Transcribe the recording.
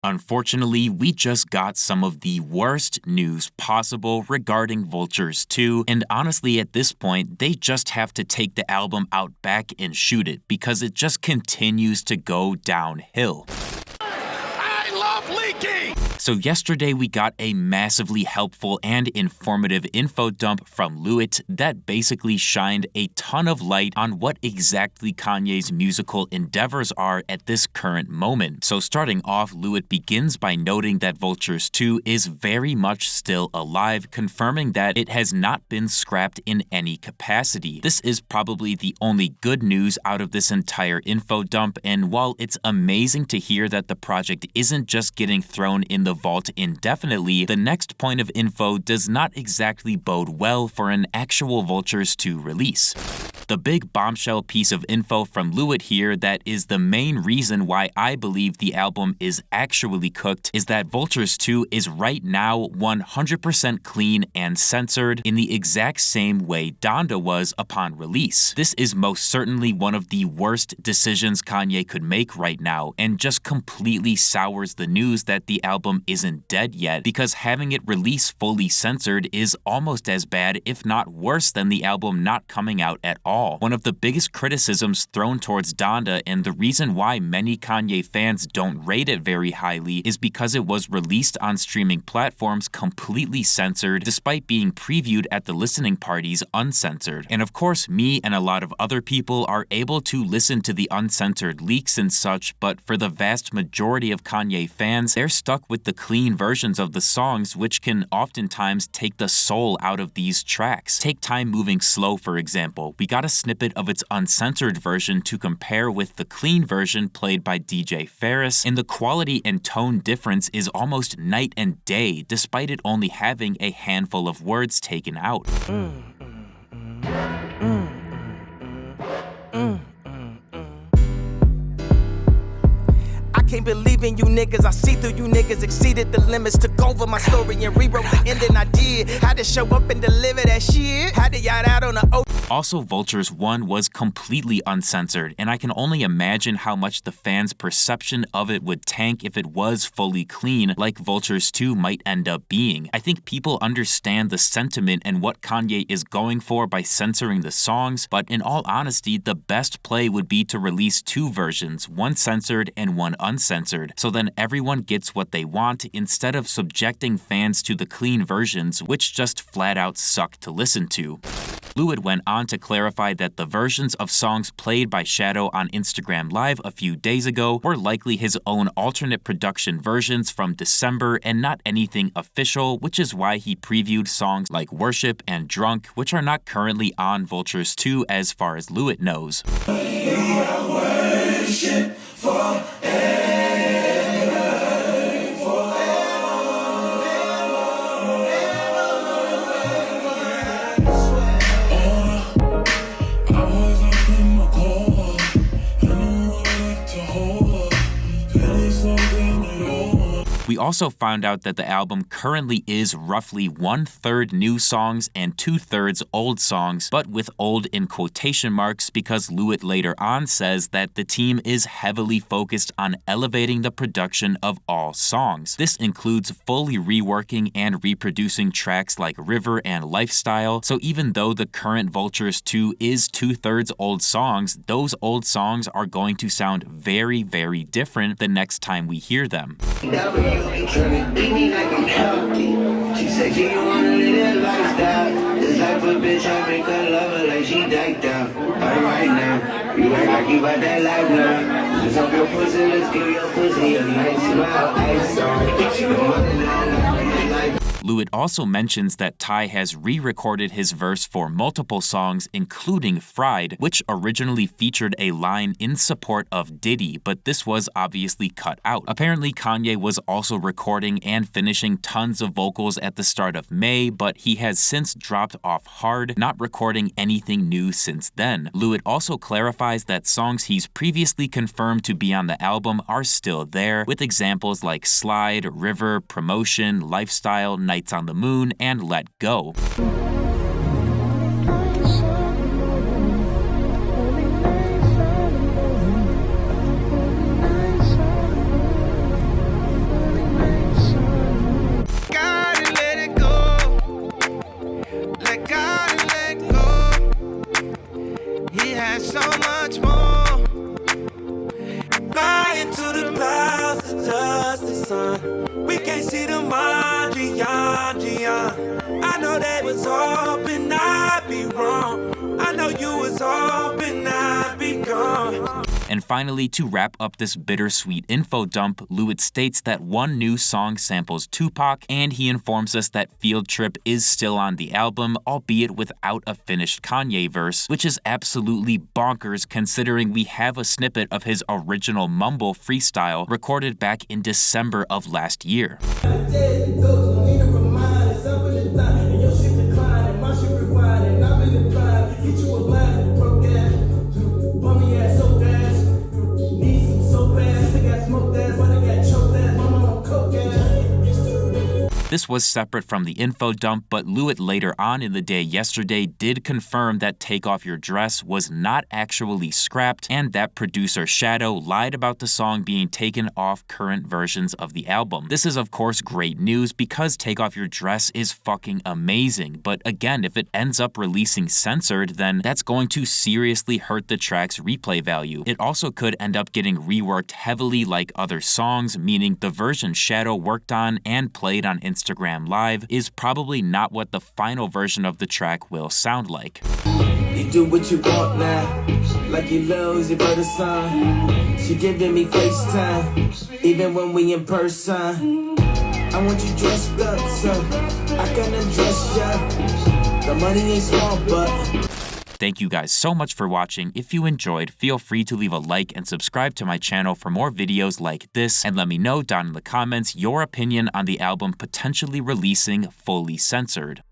Unfortunately, we just got some of the worst news possible regarding Vultures 2, and honestly at this point, they just have to take the album out back and shoot it because it just continues to go downhill. I love Leaky! So yesterday we got a massively helpful and informative info dump from Lewitt that basically shined a ton of light on what exactly Kanye's musical endeavors are at this current moment. So starting off, Lewitt begins by noting that Vultures 2 is very much still alive, confirming that it has not been scrapped in any capacity. This is probably the only good news out of this entire info dump, and while it's amazing to hear that the project isn't just getting thrown in the vault indefinitely, the next point of info does not exactly bode well for an actual Vultures 2 release. The big bombshell piece of info from Lewitt here that is the main reason why I believe the album is actually cooked is that Vultures 2 is right now 100% clean and censored in the exact same way Donda was upon release. This is most certainly one of the worst decisions Kanye could make right now, and just completely sours the news that the album isn't dead yet, because having it released fully censored is almost as bad, if not worse, than the album not coming out at all. One of the biggest criticisms thrown towards Donda, and the reason why many Kanye fans don't rate it very highly, is because it was released on streaming platforms completely censored, despite being previewed at the listening parties uncensored. And of course, me and a lot of other people are able to listen to the uncensored leaks and such, but for the vast majority of Kanye fans, they're stuck with the clean versions of the songs, which can oftentimes take the soul out of these tracks. Take Time Moving Slow, for example. We got a snippet of its uncensored version to compare with the clean version played by DJ Ferris, and the quality and tone difference is almost night and day, despite it only having a handful of words taken out. Can't believe in you niggas, I see through you niggas, exceeded the limits, took over my story and rewrote the ending I did. Had to show up and deliver that shit, had to yacht out on the Also, Vultures 1 was completely uncensored, and I can only imagine how much the fans' perception of it would tank if it was fully clean, like Vultures 2 might end up being. I think people understand the sentiment and what Kanye is going for by censoring the songs, but in all honesty, the best play would be to release two versions, one censored and one uncensored, so then everyone gets what they want instead of subjecting fans to the clean versions, which just flat out suck to listen to. Lewitt went on to clarify that the versions of songs played by Shadow on Instagram Live a few days ago were likely his own alternate production versions from December and not anything official, which is why he previewed songs like Worship and Drunk, which are not currently on Vultures 2 as far as Lewitt knows. We also found out that the album currently is roughly 1/3 new songs and 2/3 old songs, but with old in quotation marks because Lewitt later on says that the team is heavily focused on elevating the production of all songs. This includes fully reworking and reproducing tracks like River and Lifestyle, so even though the current Vultures 2 is 2/3 old songs, those old songs are going to sound very, very different the next time we hear them. Tryna beat me like I'm healthy. She said she don't wanna live that lifestyle. This life a bitch, I make her love her like she diked out. Alright now, you act like you got that life now. Just off your pussy, let's give your pussy a nice smile. Ice on, she don't wanna live like Lewitt also mentions that Ty has re-recorded his verse for multiple songs, including Fried, which originally featured a line in support of Diddy, but this was obviously cut out. Apparently, Kanye was also recording and finishing tons of vocals at the start of May, but he has since dropped off hard, not recording anything new since then. Lewitt also clarifies that songs he's previously confirmed to be on the album are still there, with examples like Slide, River, Promotion, Lifestyle, Nights on the Moon, and Let Go. know they was hoping I'd be wrong. I know you was hoping I'd be gone. And finally, to wrap up this bittersweet info dump, Lewitt states that one new song samples Tupac, and he informs us that Field Trip is still on the album, albeit without a finished Kanye verse, which is absolutely bonkers considering we have a snippet of his original Mumble freestyle recorded back in December of last year. This was separate from the info dump, but Lewitt later on in the day yesterday did confirm that Take Off Your Dress was not actually scrapped and that producer Shadow lied about the song being taken off current versions of the album. This is of course great news because Take Off Your Dress is fucking amazing, but again, if it ends up releasing censored, then that's going to seriously hurt the track's replay value. It also could end up getting reworked heavily like other songs, meaning the version Shadow worked on and played on Instagram Live is probably not what the final version of the track will sound like. You do what you want now, like you lose it for the sun. She giving me FaceTime, even when we in person. I want you dressed up, so I can undress ya. The money ain't small, but... Thank you guys so much for watching. If you enjoyed, feel free to leave a like and subscribe to my channel for more videos like this, and let me know down in the comments your opinion on the album potentially releasing fully censored.